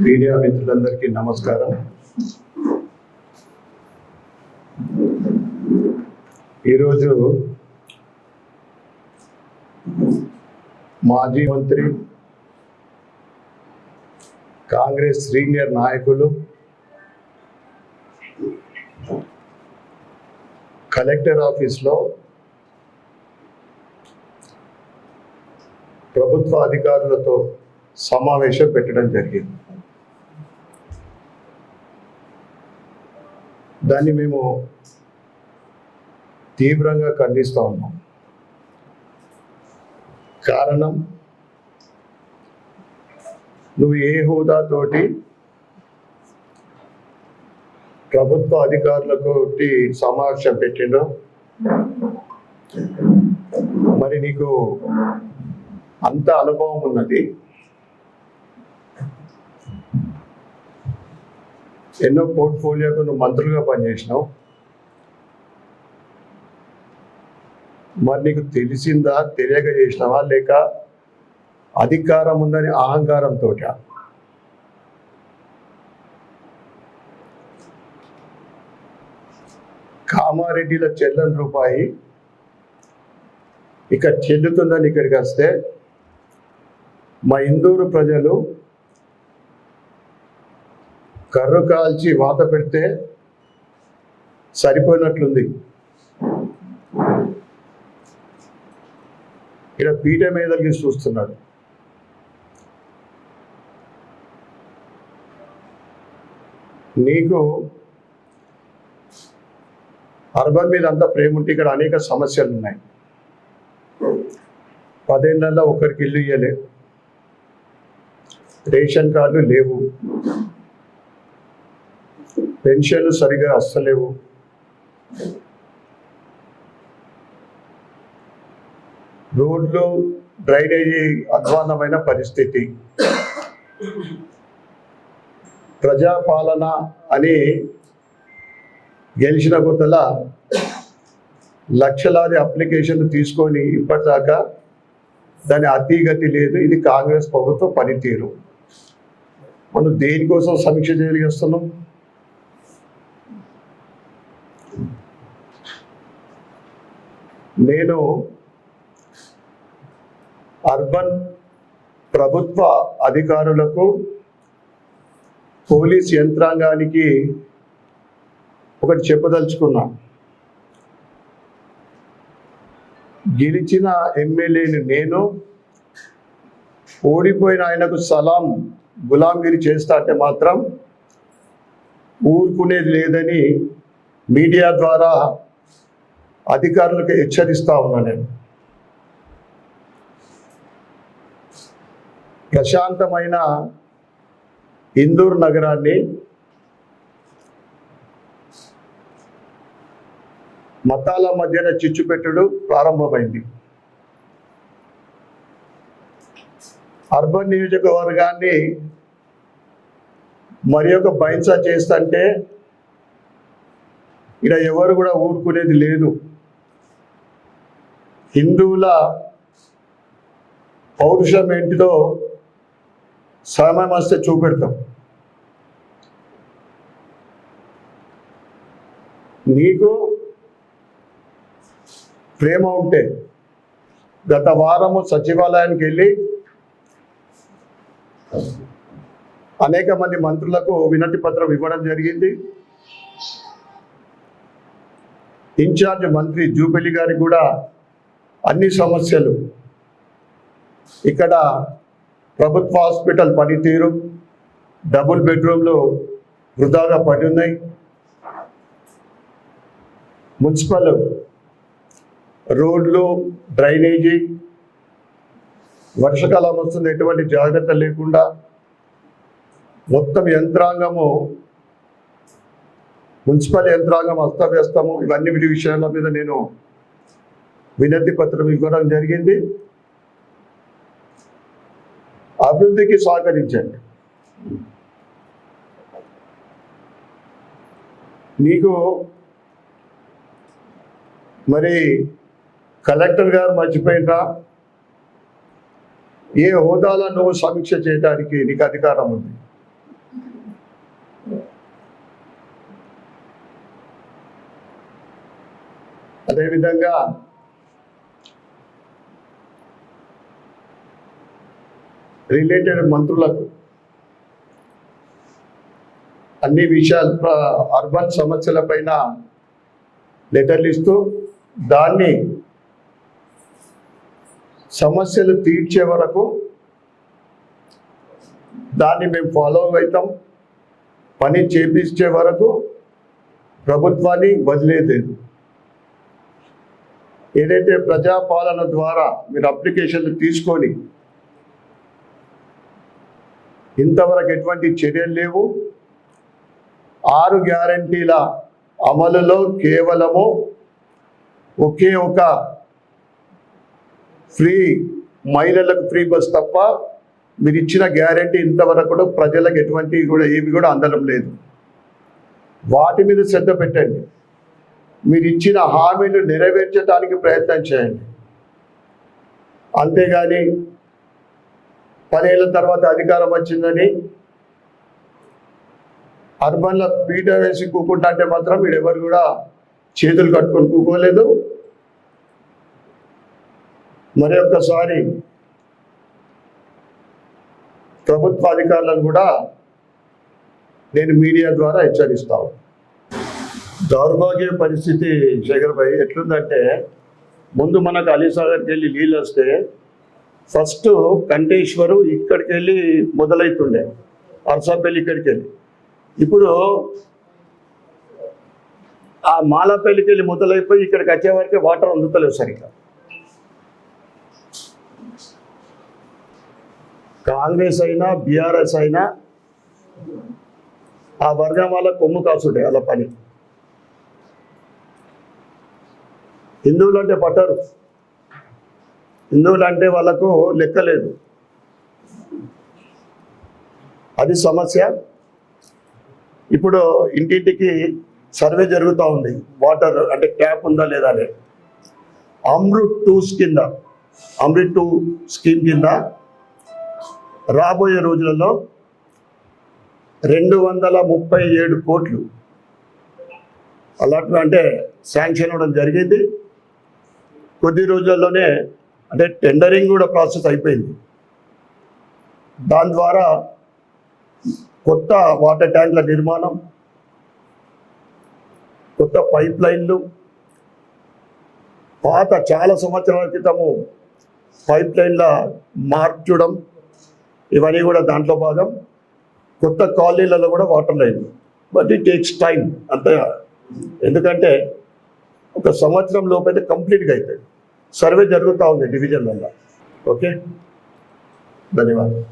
Media మిత్రులందరికీ నమస్కారం. ఈరోజు మాజీ మంత్రి, కాంగ్రెస్ సీనియర్ నాయకులు, కలెక్టర్ ఆఫీస్లో ప్రభుత్వ అధికారులతో సమావేశం పెట్టడం జరిగింది. దాన్ని మేము తీవ్రంగా ఖండిస్తూ ఉన్నాం. కారణం, నువ్వు ఏ హోదాతోటి ప్రభుత్వ అధికారులతోటి సమావేశం పెట్టిండో, మరి నీకు అంత అనుభవం ఉన్నది, ఎన్నో పోర్ట్ఫోలియోకు నువ్వు మంత్రులుగా పనిచేసినావు, మరి నీకు తెలిసిందా, తెలియక చేసినావా, లేక అధికారం ఉందని అహంకారంతో? కామారెడ్డిల చెల్లని రూపాయి ఇక చెల్లుతుందని ఇక్కడికి వస్తే మా ఇందూరు ప్రజలు కర్రు కాల్చి వాత పెడితే సరిపోయినట్లుంది. ఇక్కడ పీఠ మీదకి చూస్తున్నాడు. నీకు అర్బన్ మీద అంతా ప్రేమ ఉంటే ఇక్కడ అనేక సమస్యలు ఉన్నాయి. 10 ఏళ్లలో ఒకరికి ఇల్లు ఇవ్వలే, రేషన్ కార్డులు లేవు, పెన్షన్లు సరిగా వస్తలేవు, రోడ్లు, డ్రైనేజీ అధ్వాన్నమైన పరిస్థితి. ప్రజాపాలన అని గెలిచిన కొత్తల లక్షలాది అప్లికేషన్లు తీసుకొని ఇప్పటిదాకా దాని అతిగతి లేదు. ఇది కాంగ్రెస్ ప్రభుత్వ పనితీరు. మనం దేనికోసం సమీక్ష చేస్తున్నాం? నేను అర్బన్ ప్రభుత్వ అధికారులకు, పోలీస్ యంత్రాంగానికి ఒకటి చెప్పదలుచుకున్నా. గెలిచిన ఎమ్మెల్యేని నేను, ఓడిపోయిన ఆయనకు సలాం గులాంగిరి చేస్తా అంటే మాత్రం ఊరుకునేది లేదని మీడియా ద్వారా అధికారులకు హెచ్చరిస్తా ఉన్నా. నేను ప్రశాంతమైన ఇందూరు నగరాన్ని మతాల మధ్యన చిచ్చుపెట్టుడు ప్రారంభమైంది. అర్బన్ నియోజకవర్గాన్ని మరి ఒక బైన్సా చేస్తుంటే ఇక్కడ ఎవరు కూడా ఊరుకునేది లేదు. హిందువుల పౌరుషం ఏంటిదో సమయం వస్తే చూపెడతాం. నీకు ప్రేమ ఉంటే గత వారము సచివాలయానికి వెళ్ళి అనేక మంది మంత్రులకు వినతి పత్రం ఇవ్వడం జరిగింది. ఇన్ఛార్జ్ మంత్రి జూపల్లి గారికి కూడా అన్ని సమస్యలు, ఇక్కడ ప్రభుత్వ హాస్పిటల్ పనితీరు, డబుల్ బెడ్రూమ్లు వృధాగా పడి ఉన్నాయి, మున్సిపల్ రోడ్లు, డ్రైనేజీ, వర్షాకాలం వస్తుంది, ఎటువంటి జాగ్రత్త లేకుండా మొత్తం యంత్రాంగము, మున్సిపల్ యంత్రాంగం అస్తవ్యస్తము. ఇవన్నీ విషయాల మీద నేను వినతి పత్రం ఇవ్వడం జరిగింది. అభివృద్ధికి సహకరించండి. నీకు మరి కలెక్టర్ గారు మర్చిపోయినరా? ఏ హోదాలో నువ్వు సమీక్ష చేయడానికి నీకు అధికారం ఉంది? అదేవిధంగా రిలేటెడ్ మంత్రులకు అన్ని విషయాలు అర్బన్ సమస్యలపైన లెటర్లు ఇస్తూ దాన్ని సమస్యలు తీర్చే వరకు దాన్ని మేము ఫాలో అవుతాం, పని చేపించే వరకు ప్రభుత్వాన్ని వదిలేదు. ఏదైతే ప్రజాపాలన ద్వారా మీరు అప్లికేషన్లు తీసుకొని ఇంతవరకు ఎటువంటి చర్యలు లేవు. 6 గ్యారంటీల అమలులో కేవలము ఒకే ఒక ఫ్రీ మహిళలకు ఫ్రీ బస్ తప్ప మీరు ఇచ్చిన గ్యారంటీ ఇంతవరకు కూడా ప్రజలకు ఎటువంటి కూడా ఏవి కూడా అందడం లేదు. వాటి మీద శ్రద్ధ పెట్టండి. మీరు ఇచ్చిన హామీలు నెరవేర్చడానికి ప్రయత్నం చేయండి. అంతేగాని 10 ఏళ్ళ తర్వాత అధికారం వచ్చిందని అర్బన్లో పీట వేసి కూకుంటా అంటే మాత్రం మీరు ఎవరు కూడా చేతులు కట్టుకొని కూకోలేదు. మరి ఒక్కసారి ప్రభుత్వ అధికారులను కూడా నేను మీడియా ద్వారా హెచ్చరిస్తాను. దౌర్భాగ్య పరిస్థితి శేఖర్ భాయ్ ఎట్లుందంటే, ముందు మనకు అలీసాగర్కి వెళ్ళి నీళ్ళు వస్తే ఫస్ట్ కంటేశ్వరు ఇక్కడికి వెళ్ళి మొదలవుతుండే, అర్సాపల్లి ఇక్కడికి వెళ్ళి. ఇప్పుడు ఆ మాలాపల్లికి వెళ్ళి మొదలైపోయి ఇక్కడికి వచ్చే వరకే వాటర్ అందుతలేవు సరిగ్గా. కాంగ్రెస్ అయినా బీఆర్ఎస్ అయినా ఆ వర్గం వాళ్ళ కొమ్ము కాసుండే అలా పని. హిందువులు అంటే పట్టరు, హిందువులు అంటే వాళ్ళకు లెక్కలేదు. అది సమస్య. ఇప్పుడు ఇంటింటికి సర్వే జరుగుతూ ఉంది, వాటర్ అంటే ట్యాప్ ఉందా లేదా అని. అమృత్ 2 స్కీమ్ కింద రాబోయే రోజులలో 237 కోట్లు అలాట్ అంటే శాంక్షన్ అవ్వడం జరిగింది. కొద్ది రోజుల్లోనే అంటే టెండరింగ్ కూడా ప్రాసెస్ అయిపోయింది. దాని ద్వారా కొత్త వాటర్ ట్యాంకుల నిర్మాణం, కొత్త పైప్ లైన్లు, పాత చాలా సంవత్సరాల క్రితము పైప్ లైన్ల మార్చడం, ఇవన్నీ కూడా దాంట్లో భాగం. కొత్త కాలనీలలో కూడా water line. But it takes time అంతే, ఎందుకంటే 1 సంవత్సరం లోపైతే కంప్లీట్గా అవుతుంది. సర్వే జరుగుతూ ఉంది డివిజన్ వల్ల. ఓకే, ధన్యవాదాలు.